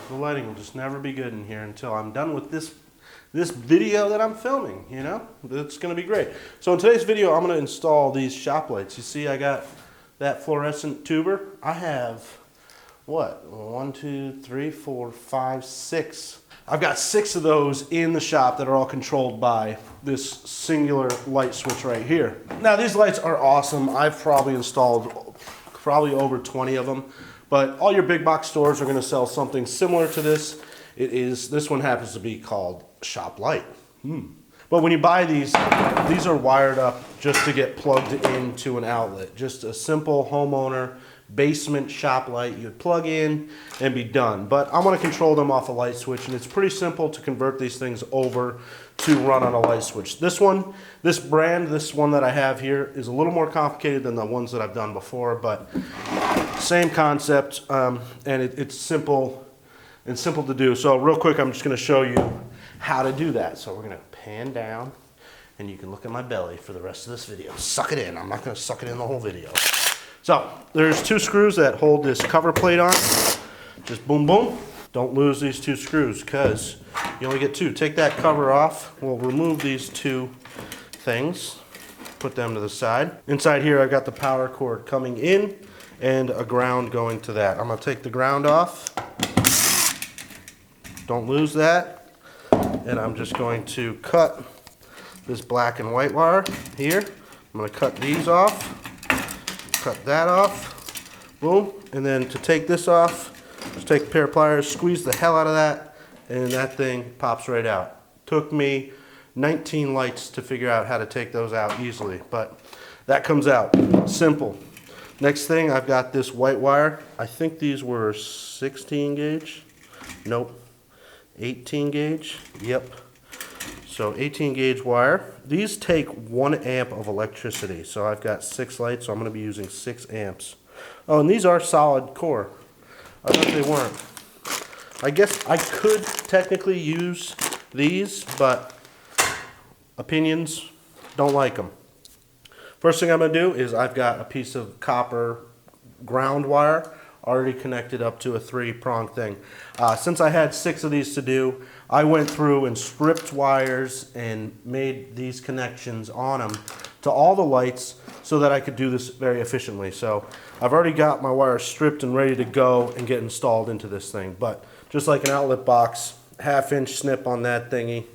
The lighting will just never be good in here until I'm done with this video that I'm filming, you know? It's gonna be great. So in today's video, I'm gonna install these shop lights. You see I got that fluorescent tuber. I have, what, 1, 2, 3, 4, 5, 6. I've got 6 of those in the shop that are all controlled by this singular light switch right here. Now these lights are awesome. I've probably installed over 20 of them, but all your big box stores are gonna sell something similar to this. This one happens to be called Shop Light. But when you buy these are wired up just to get plugged into an outlet. Just a simple homeowner basement shop light you'd plug in and be done. But I want to control them off a light switch, and it's pretty simple to convert these things over to run on a light switch. This one that I have here is a little more complicated than the ones that I've done before, but same concept, and it's simple and simple to do. So real quick, I'm just going to show you how to do that. So we're going to pan down, and you can look at my belly for the rest of this video. Suck it in. I'm not going to suck it in the whole video. So there's 2 screws that hold this cover plate on. Just boom, boom. Don't lose these 2 screws because you only get 2. Take that cover off. We'll remove these 2 things. Put them to the side. Inside here, I've got the power cord coming in and a ground going to that. I'm going to take the ground off. Don't lose that. And I'm just going to cut this black and white wire here. I'm going to cut these off. Cut that off. Boom. And then to take this off, just take a pair of pliers, squeeze the hell out of that, and that thing pops right out. Took me 19 lights to figure out how to take those out easily, but that comes out. Simple. Next thing, I've got this white wire. I think these were 16 gauge. Nope. 18 gauge. Yep. So 18 gauge wire. These take 1 amp of electricity. So I've got 6 lights, so I'm going to be using 6 amps. Oh, and these are solid core. I thought they weren't. I guess I could technically use these, but opinions, don't like them. First thing I'm going to do is I've got a piece of copper ground wire already connected up to a 3-prong thing. Since I had 6 of these to do, I went through and stripped wires and made these connections on them to all the lights so that I could do this very efficiently. So I've already got my wires stripped and ready to go and get installed into this thing. But just like an outlet box, 1/2 inch snip on that thingy.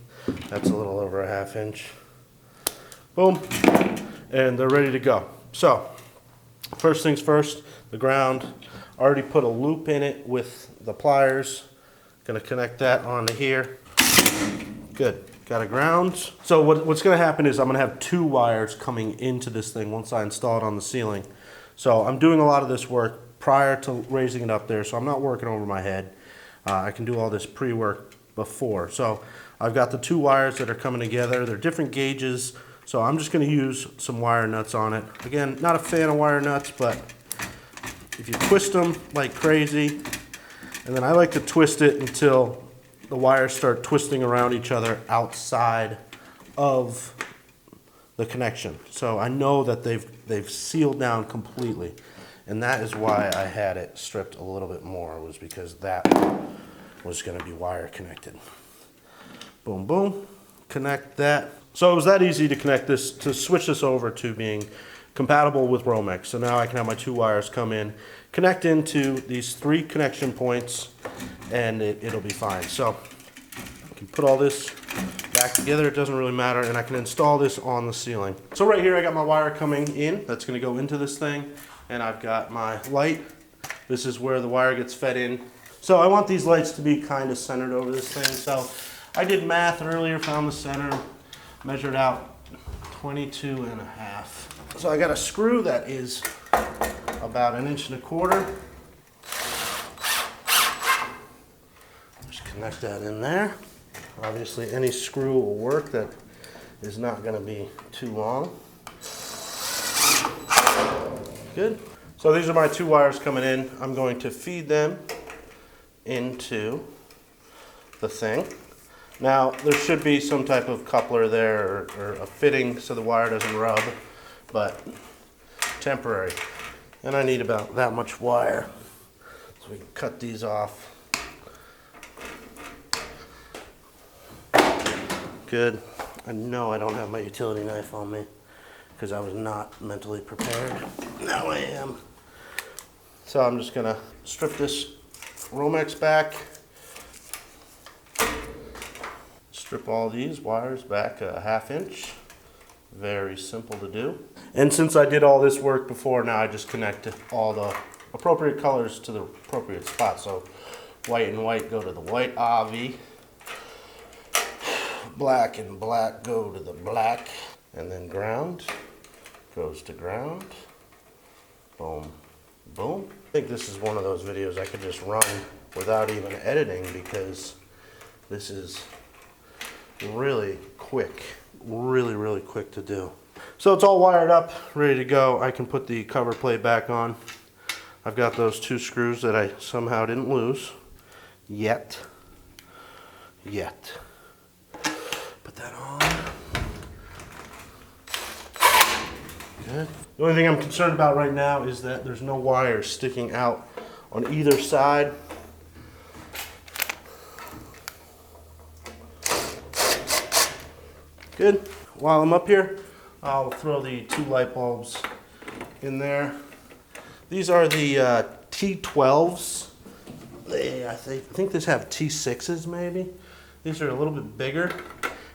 That's a little over a 1/2 inch. Boom. And they're ready to go. So first things first, the ground. Already put a loop in it with the pliers. Gonna connect that onto here. Good, got a ground. So what's gonna happen is I'm gonna have 2 wires coming into this thing once I install it on the ceiling. So I'm doing a lot of this work prior to raising it up there, so I'm not working over my head. I can do all this pre-work before. So I've got the 2 wires that are coming together. They're different gauges, so I'm just gonna use some wire nuts on it. Again, not a fan of wire nuts, but if you twist them like crazy, and then I like to twist it until the wires start twisting around each other outside of the connection. So I know that they've sealed down completely, and that is why I had it stripped a little bit more, was because that was going to be wire connected. Boom, boom, connect that. So it was that easy to connect this, to switch this over to being compatible with Romex. So now I can have my 2 wires come in, connect into these 3 connection points, and it'll be fine. So I can put all this back together, it doesn't really matter, and I can install this on the ceiling. So right here I got my wire coming in, that's gonna go into this thing, and I've got my light. This is where the wire gets fed in. So I want these lights to be kind of centered over this thing. So I did math earlier, found the center, measured out 22.5. So I got a screw that is about 1.25 inches. Just connect that in there. Obviously any screw will work, that is not going to be too long. Good. So these are my 2 wires coming in. I'm going to feed them into the thing. Now there should be some type of coupler there or a fitting so the wire doesn't rub, but temporary. And I need about that much wire. So we can cut these off Good. I know I don't have my utility knife on me because I was not mentally prepared. Now I am. So I'm just gonna strip this Romex back. Strip all these wires back a 1/2 inch. Very simple to do. And since I did all this work before, now I just connect all the appropriate colors to the appropriate spot. So white and white go to the white AV. Black and black go to the black. And then ground goes to ground. Boom, boom. I think this is one of those videos I could just run without even editing because this is really quick. Really quick to do. So it's all wired up, ready to go. I can put the cover plate back on. I've got those 2 screws that I somehow didn't lose. Yet. Put that on. Good. The only thing I'm concerned about right now is that there's no wires sticking out on either side. Good. While I'm up here, I'll throw the 2 light bulbs in there. These are the T12s. I think these have T6s maybe. These are a little bit bigger,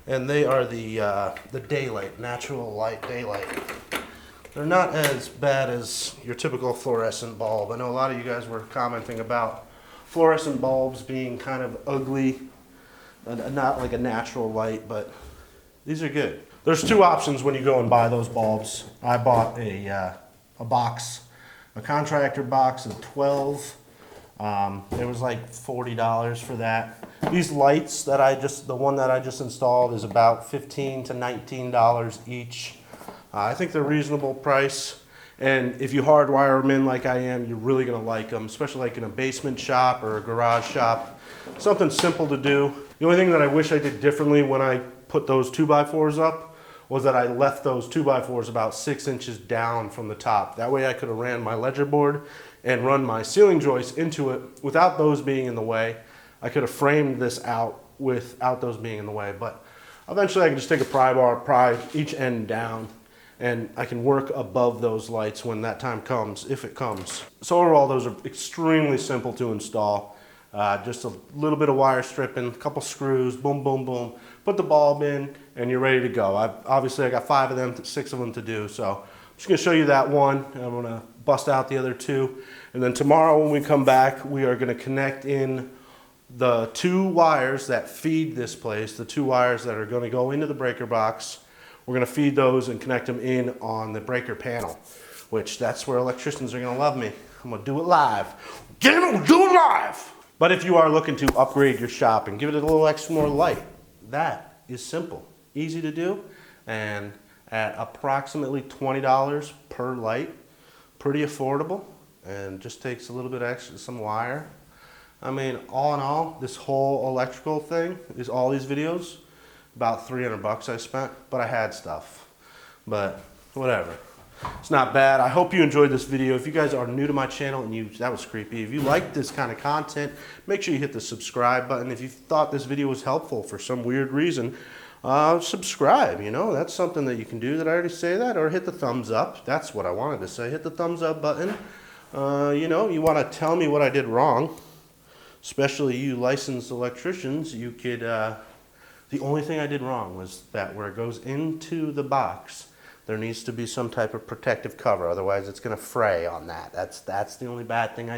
and they are the daylight, natural light daylight. They're not as bad as your typical fluorescent bulb. I know a lot of you guys were commenting about fluorescent bulbs being kind of ugly, not like a natural light, but these are good. There's 2 options when you go and buy those bulbs. I bought a box, a contractor box of 12. It was like $40 for that. These lights that the one that I just installed is about $15 to $19 each. I think they're reasonable price. And if you hardwire them in like I am, you're really gonna like them, especially like in a basement shop or a garage shop. Something simple to do. The only thing that I wish I did differently when I put those 2x4s up was that I left those 2x4s about 6 inches down from the top. That way I could have ran my ledger board and run my ceiling joists into it without those being in the way. I could have framed this out without those being in the way, but eventually I can just take a pry bar, pry each end down, and I can work above those lights when that time comes, if it comes. So overall, those are extremely simple to install. Just a little bit of wire stripping, a couple screws, boom, boom, boom. Put the bulb in, and you're ready to go. Obviously, I got 5 of them, 6 of them to do, so I'm just gonna show you that one, and I'm gonna bust out the other 2. And then tomorrow when we come back, we are gonna connect in the 2 wires that feed this place, the 2 wires that are gonna go into the breaker box. We're gonna feed those and connect them in on the breaker panel, which that's where electricians are gonna love me. I'm gonna do it live. Get in, we'll do it live! But if you are looking to upgrade your shop and give it a little extra more light, that is simple, easy to do, and at approximately $20 per light, pretty affordable, and just takes a little bit extra, some wire. I mean, all in all, this whole electrical thing, all these videos, about 300 bucks I spent, but I had stuff. But whatever. It's not bad. I hope you enjoyed this video. If you guys are new to my channel and that was creepy. If you like this kind of content, make sure you hit the subscribe button. If you thought this video was helpful for some weird reason, subscribe, you know, that's something that you can do. Did I already say that? Or hit the thumbs up. That's what I wanted to say. Hit the thumbs up button. You know, you want to tell me what I did wrong, especially you licensed electricians. You could, the only thing I did wrong was that where it goes into the box, there needs to be some type of protective cover, otherwise it's going to fray on that. That's the only bad thing I did.